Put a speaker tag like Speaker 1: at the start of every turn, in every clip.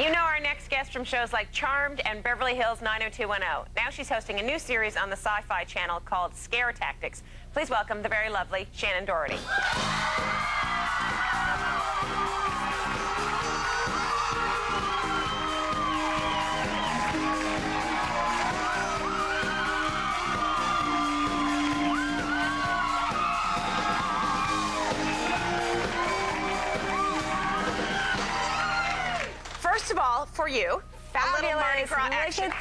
Speaker 1: You know our next guest from shows like Charmed and Beverly Hills 90210. Now she's hosting a new series on the Sci-Fi Channel called Scare Tactics. Please welcome the very lovely Shannen Doherty. First of all, for you, a little Mardi Gras action.
Speaker 2: Look at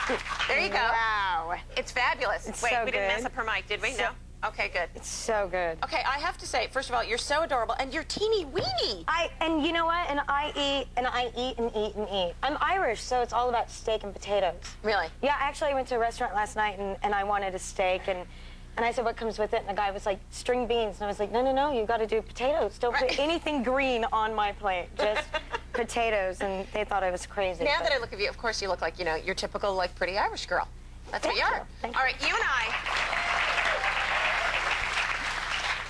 Speaker 2: this.
Speaker 1: There you go.
Speaker 2: Wow.
Speaker 1: It's fabulous.
Speaker 2: It's
Speaker 1: Wait,
Speaker 2: so
Speaker 1: we didn't
Speaker 2: good.
Speaker 1: mess up her mic, did we? No? Okay, good.
Speaker 2: It's so good.
Speaker 1: Okay, I have to say, first of all, you're so adorable, and you're teeny weeny.
Speaker 2: And you know what? And I eat and eat. I'm Irish, so it's all about steak and potatoes.
Speaker 1: Really?
Speaker 2: Yeah, actually, I went to a restaurant last night, and I wanted a steak, and I said, what comes with it? And the guy was like, string beans. And I was like, no, you got to do potatoes. Don't put anything green on my plate, just potatoes. And they thought I was crazy.
Speaker 1: Now that I look at you, of course, you look like, you know, your typical, like, pretty Irish girl. That's what you are.
Speaker 2: Thank
Speaker 1: all right, you and I,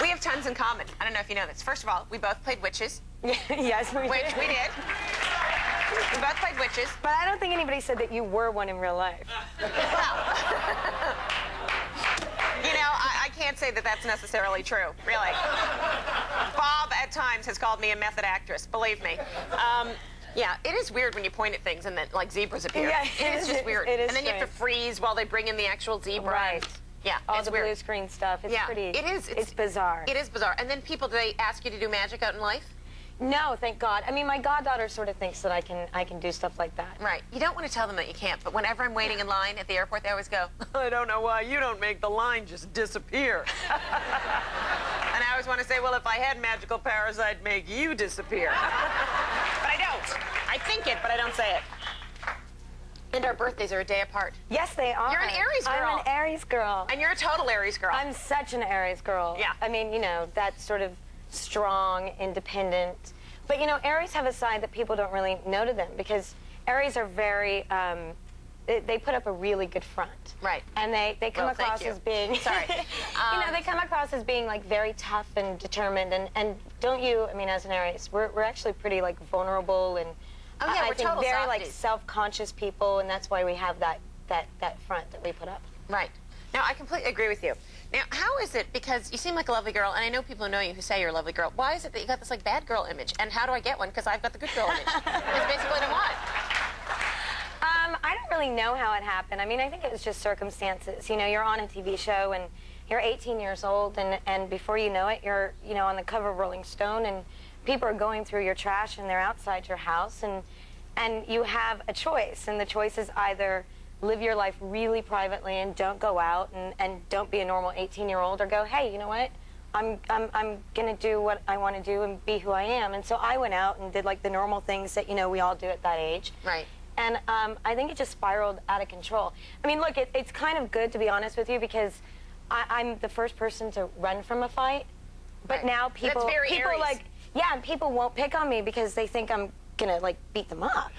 Speaker 1: we have tons in common. I don't know if you know this. First of all, we both played witches.
Speaker 2: Yes, we did.
Speaker 1: Which we did. We both played witches.
Speaker 2: But I don't think anybody said that you were one in real life.
Speaker 1: You know, I can't say that that's necessarily true, really. Bob, at times, has called me a method actress, believe me. Yeah, it is weird when you point at things and then, like, zebras appear.
Speaker 2: Yeah,
Speaker 1: it is just weird.
Speaker 2: It is
Speaker 1: and then you have to freeze while they bring in the actual zebra.
Speaker 2: Right.
Speaker 1: Yeah,
Speaker 2: All
Speaker 1: it's
Speaker 2: the
Speaker 1: weird.
Speaker 2: blue screen stuff. It's pretty.
Speaker 1: It is.
Speaker 2: It's bizarre.
Speaker 1: It is bizarre. And then people, do they ask you to do magic out in life?
Speaker 2: No, thank God. I mean, my goddaughter sort of thinks that I can do stuff like that.
Speaker 1: Right. You don't want to tell them that you can't, but whenever I'm waiting in line at the airport, they always go, I don't know why you don't make the line just disappear. And I always want to say, well, if I had magical powers, I'd make you disappear. But I don't. I think it, but I don't say it. And our birthdays are a day apart.
Speaker 2: Yes, they are.
Speaker 1: You're an Aries girl.
Speaker 2: I'm an Aries girl.
Speaker 1: And you're a total Aries girl.
Speaker 2: I'm such an Aries girl.
Speaker 1: Yeah.
Speaker 2: I mean, you know, that sort of strong, independent. But, you know, Aries have a side that people don't really know to them because Aries are very, they put up a really good front.
Speaker 1: Right.
Speaker 2: And they come across
Speaker 1: thank you.
Speaker 2: as being...
Speaker 1: Sorry.
Speaker 2: You know, they come across as being, like, very tough and determined. And don't you, I mean, as an Aries, we're actually pretty, like, vulnerable and...
Speaker 1: Oh, yeah,
Speaker 2: I
Speaker 1: we're
Speaker 2: think
Speaker 1: total
Speaker 2: very,
Speaker 1: softies.
Speaker 2: like, self-conscious people, and that's why we have that front that we put up.
Speaker 1: Right. Now, I completely agree with you. Now, how is it, because you seem like a lovely girl, and I know people who know you who say you're a lovely girl, why is it that you got this, like, bad girl image? And how do I get one? Because I've got the good girl image. It's basically what I want.
Speaker 2: I don't really know how it happened. I mean, I think it was just circumstances. You know, you're on a TV show, and you're 18 years old, and before you know it, you're, you know, on the cover of Rolling Stone, and people are going through your trash, and they're outside your house, and you have a choice, and the choice is either live your life really privately and don't go out and don't be a normal 18-year-old, or go, hey, you know what? I'm gonna do what I want to do and be who I am. And so I went out and did, like, the normal things that, you know, we all do at that age.
Speaker 1: Right.
Speaker 2: And I think it just spiraled out of control. I mean, look, it's kind of good, to be honest with you, because I'm the first person to run from a fight. But now people,
Speaker 1: That's very Aries.
Speaker 2: like, yeah, and people won't pick on me because they think I'm gonna, like, beat them up.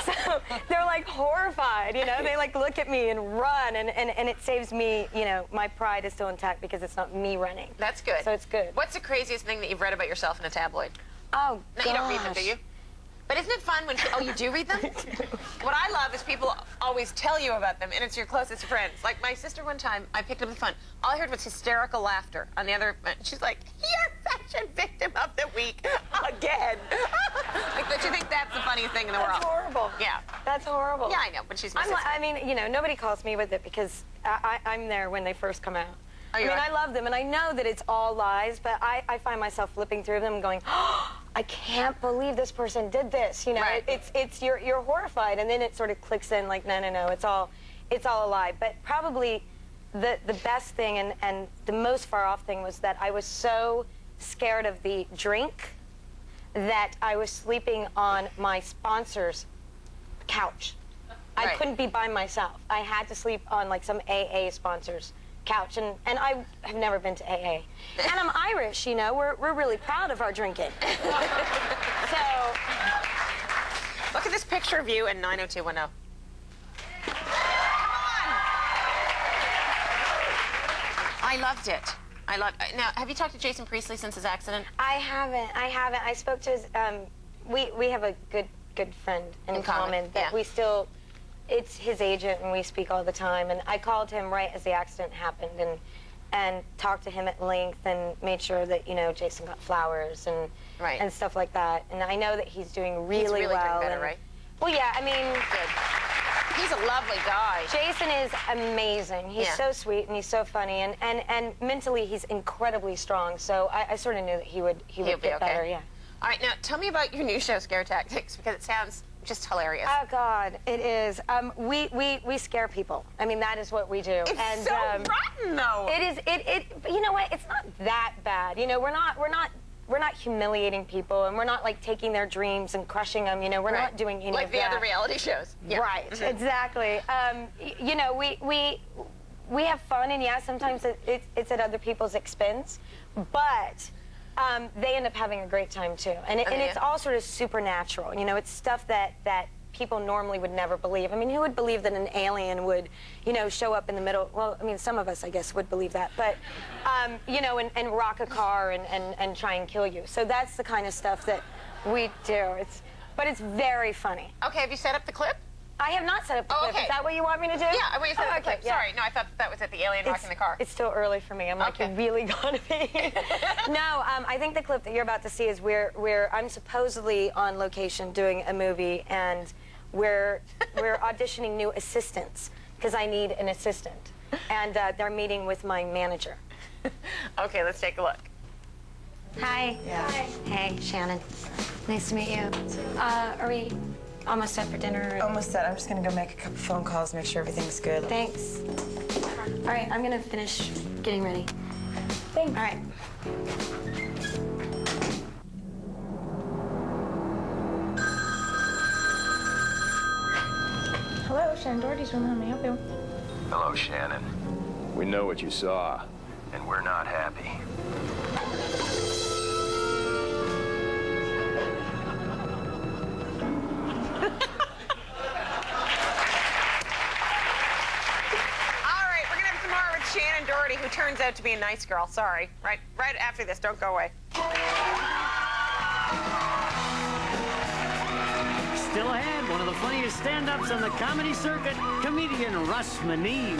Speaker 2: so they're, like, horrified, you know? They, like, look at me and run, and it saves me, you know, my pride is still intact because it's not me running.
Speaker 1: That's good.
Speaker 2: So it's good.
Speaker 1: What's the craziest thing that you've read about yourself in a tabloid?
Speaker 2: Oh,
Speaker 1: No, you don't read them, do you? But isn't it fun when... Oh, you do read them? What I love is people always tell you about them, and it's your closest friends. Like, my sister one time, I picked up the phone. All I heard was hysterical laughter on the other end. She's like, you're fashion victim of the week again. Like, don't you think that's the funniest thing in the world?
Speaker 2: That's horrible.
Speaker 1: Yeah.
Speaker 2: That's horrible.
Speaker 1: Yeah, I know, but she's my sister.
Speaker 2: I mean, you know, nobody calls me with it because I'm there when they first come out.
Speaker 1: Oh, you
Speaker 2: I mean,
Speaker 1: are?
Speaker 2: I love them, and I know that it's all lies, but I find myself flipping through them and going, oh, I can't believe this person did this. You know,
Speaker 1: Right.
Speaker 2: you're horrified, and then it sort of clicks in like, no, it's all a lie. But probably the best thing and the most far off thing was that I was so scared of the drink that I was sleeping on my sponsor's couch. I
Speaker 1: Right.
Speaker 2: couldn't be by myself. I had to sleep on, like, some AA sponsor's couch, and I have never been to AA. And I'm Irish, you know, we're really proud of our drinking. So...
Speaker 1: Look at this picture of you in 90210. Come on! I loved it. I love. Now, have you talked to Jason Priestley since his accident?
Speaker 2: I haven't. I spoke to his. We have a good friend in common that we still. It's his agent, and we speak all the time. And I called him right as the accident happened, and talked to him at length, and made sure that Jason got flowers and stuff like that. And I know that he's doing really well.
Speaker 1: Doing better, right?
Speaker 2: Well, yeah. I mean,
Speaker 1: good. He's a lovely guy.
Speaker 2: Jason is amazing. He's so sweet and he's so funny, and mentally he's incredibly strong. So I sort of knew that he would get better. Yeah.
Speaker 1: All right, now tell me about your new show, Scare Tactics, because it sounds just hilarious.
Speaker 2: Oh God, it is. We scare people. I mean, that is what we do.
Speaker 1: It's so rotten, though.
Speaker 2: It is. It. You know what? It's not that bad. We're not humiliating people, and we're not like taking their dreams and crushing them. We're not doing any
Speaker 1: like
Speaker 2: of
Speaker 1: the
Speaker 2: that.
Speaker 1: other reality shows. Yeah.
Speaker 2: Right. Exactly. We have fun, and yeah, sometimes it's at other people's expense, but they end up having a great time too, and it's all sort of supernatural. It's stuff that people normally would never believe. I mean, who would believe that an alien would, show up in the middle? Well, I mean, some of us, I guess, would believe that, but, and rock a car and try and kill you. So that's the kind of stuff that we do. But it's very funny.
Speaker 1: Okay, have you set up the clip?
Speaker 2: I have not set up the clip.
Speaker 1: Okay.
Speaker 2: Is that what you want me to do?
Speaker 1: Yeah, I want you to set up the clip.
Speaker 2: Yeah.
Speaker 1: Sorry, no, I thought that was at the alien rocking the car.
Speaker 2: It's still early for me. I'm like, you really gotta be. No, I think the clip that you're about to see is where I'm supposedly on location doing a movie, and we're auditioning new assistants because I need an assistant, and they're meeting with my manager.
Speaker 1: Okay, let's take a look.
Speaker 2: Hi. Yeah. Hi. Hey, Shannon. Nice to meet you. Are we almost set for dinner?
Speaker 3: Almost set. I'm just gonna go make a couple phone calls, make sure everything's good.
Speaker 2: Thanks. All right, I'm gonna finish getting ready. Thanks. All right.
Speaker 4: Hello, Shannen Doherty's room. How may I help you?
Speaker 5: Hello, Shannon.
Speaker 6: We know what you saw.
Speaker 5: And we're not happy.
Speaker 1: Shannen Doherty, who turns out to be a nice girl. Sorry. Right after this. Don't go away.
Speaker 7: Still ahead, one of the funniest stand-ups on the comedy circuit, comedian Russ Maneve.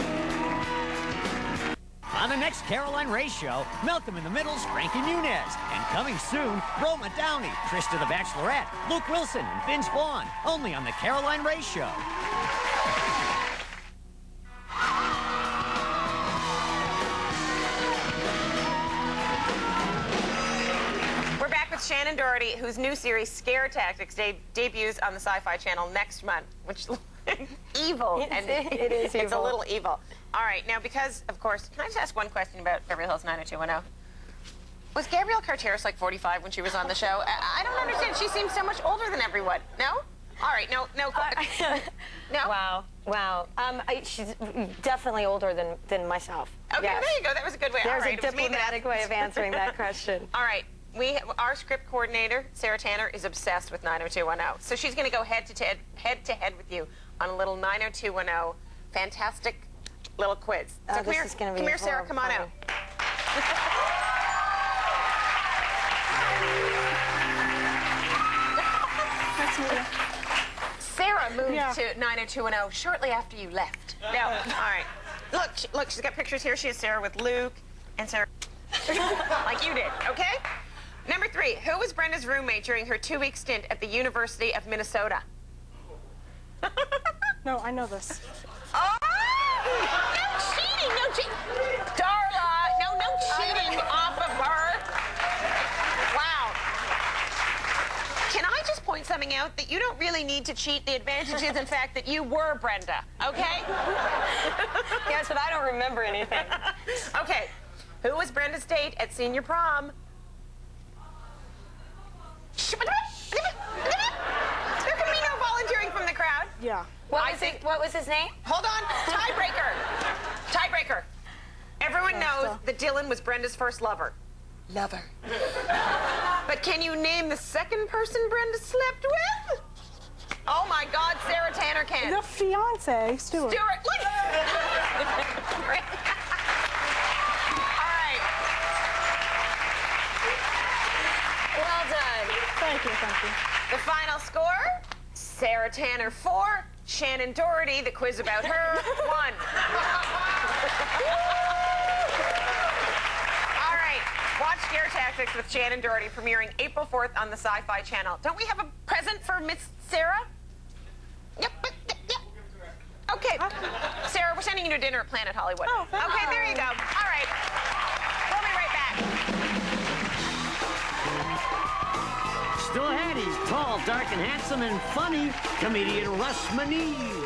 Speaker 7: On the next Caroline Rhea show, Malcolm in the Middle's Frankie Muniz. And coming soon, Roma Downey, Trista the Bachelorette, Luke Wilson, and Vince Vaughn. Only on the Caroline Rhea show.
Speaker 1: Shannen Doherty, whose new series Scare Tactics debuts on the Sci-Fi Channel next month, which evil.
Speaker 2: It is evil.
Speaker 1: It's a little evil. All right, now because, of course, can I just ask one question about Beverly Hills 90210? Was Gabrielle Carteris like 45 when she was on the show? I don't understand. She seems so much older than everyone. No? All right, no. No?
Speaker 2: Wow. She's definitely older than myself.
Speaker 1: Okay,
Speaker 2: yes.
Speaker 1: There you go. That was a good way.
Speaker 2: There's
Speaker 1: all right,
Speaker 2: a diplomatic way of answering that question.
Speaker 1: All right. Our script coordinator, Sarah Tanner, is obsessed with 90210. So she's going to go head to head with you on a little 90210 fantastic little quiz. So come here, Sarah. Come on out.
Speaker 4: Nice to meet you.
Speaker 1: Sarah moved to 90210 shortly after you left. Now, all right. Look, she's got pictures here. She has Sarah with Luke and Sarah like you did, okay? Number 3, who was Brenda's roommate during her 2-week stint at the University of Minnesota?
Speaker 4: No, I know this.
Speaker 1: Oh! No cheating! No cheating! Darla! No cheating off of her! Wow. Can I just point something out? That you don't really need to cheat. The advantage is, in fact, that you were Brenda, okay?
Speaker 2: Yes, but I don't remember anything.
Speaker 1: Okay. Who was Brenda's date at senior prom? There can be no volunteering from the crowd.
Speaker 4: Yeah.
Speaker 2: What was his name?
Speaker 1: Hold on. Tiebreaker. Everyone knows that Dylan was Brenda's first lover. But can you name the second person Brenda slept with? Oh my God, Sarah Tanner can.
Speaker 4: The fiance, Stuart.
Speaker 1: Look. All right. Well done.
Speaker 4: Thank you, thank you.
Speaker 1: The final score, Sarah Tanner 4, Shannen Doherty, the quiz about her, 1. All right, watch Scare Tactics with Shannen Doherty premiering April 4th on the Sci-Fi Channel. Don't we have a present for Miss Sarah? Yep. Okay. Sarah, we're sending you to dinner at Planet Hollywood.
Speaker 4: Oh, thank
Speaker 1: okay,
Speaker 4: you.
Speaker 1: there you go. All right. We'll be right back.
Speaker 7: Still ahead, he's tall, dark, and handsome and funny. Comedian Russ Maneve.